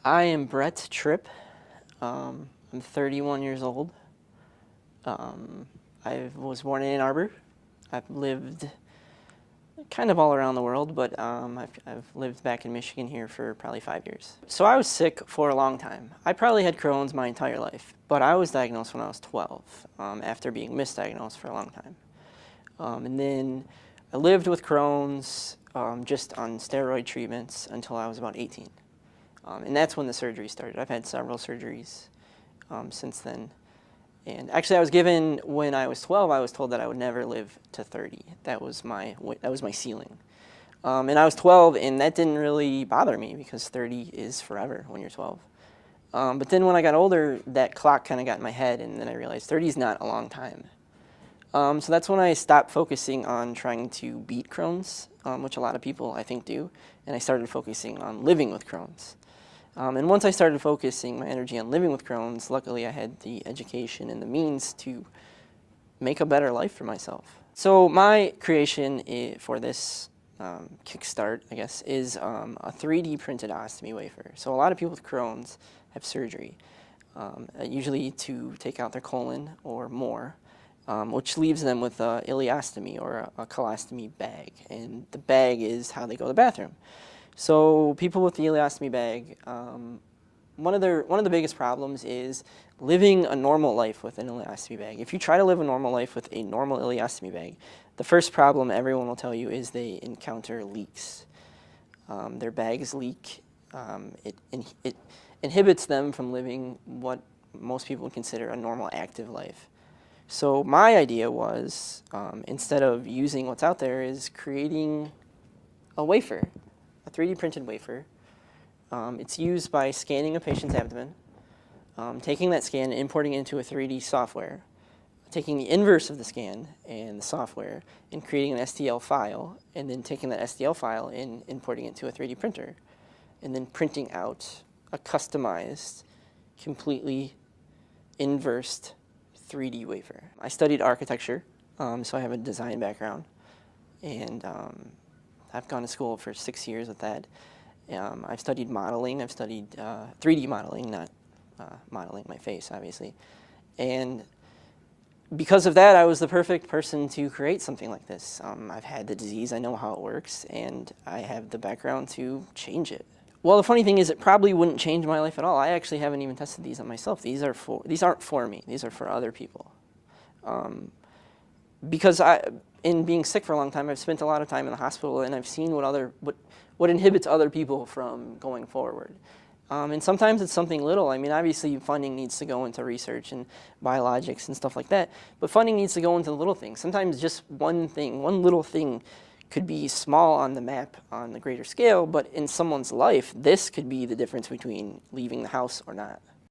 I am Brett Tripp. I'm 31 years old. I was born in Ann Arbor. I've lived kind of all around the world, but I've lived back in Michigan here for probably 5 years. So I was sick for a long time. I probably had Crohn's my entire life, but I was diagnosed when I was 12 after being misdiagnosed for a long time. And then I lived with Crohn's just on steroid treatments until I was about 18. And that's when the surgery started. I've had several surgeries since then. And actually, I was given, when I was 12, I was told that I would never live to 30. That was my ceiling. And I was 12, and that didn't really bother me because 30 is forever when you're 12. But then when I got older, that clock kind of got in my head, and then I realized 30 is not a long time. So that's when I stopped focusing on trying to beat Crohn's, which a lot of people, I think, do, and I started focusing on living with Crohn's. And once I started focusing my energy on living with Crohn's, luckily I had the education and the means to make a better life for myself. So my creation for this kickstart, I guess, is a 3D printed ostomy wafer. So a lot of people with Crohn's have surgery, usually to take out their colon or more, which leaves them with a ileostomy or a colostomy bag. And the bag is how they go to the bathroom. So people with the ileostomy bag, one of the biggest problems is living a normal life with an ileostomy bag. If you try to live a normal life with a normal ileostomy bag, the first problem everyone will tell you is they encounter leaks. Their bags leak. It inhibits them from living what most people would consider a normal active life. So my idea was, instead of using what's out there, is creating a wafer. A 3D printed wafer. It's used by scanning a patient's abdomen, taking that scan and importing it into a 3D software, taking the inverse of the scan and the software and creating an STL file, and then taking that STL file and importing it to a 3D printer, and then printing out a customized, completely inversed 3D wafer. I studied architecture, so I have a design background, and I've gone to school for 6 years with that. I've studied modeling. I've studied 3D modeling, not modeling my face, obviously. And because of that, I was the perfect person to create something like this. I've had the disease. I know how it works, and I have the background to change it. Well, the funny thing is, it probably wouldn't change my life at all. I actually haven't even tested these on myself. These aren't for me. These are for other people. Because in being sick for a long time, I've spent a lot of time in the hospital, and I've seen what inhibits other people from going forward. And sometimes it's something little. I mean, obviously funding needs to go into research and biologics and stuff like that, but funding needs to go into the little things. Sometimes just one little thing could be small on the map on the greater scale, but in someone's life, this could be the difference between leaving the house or not.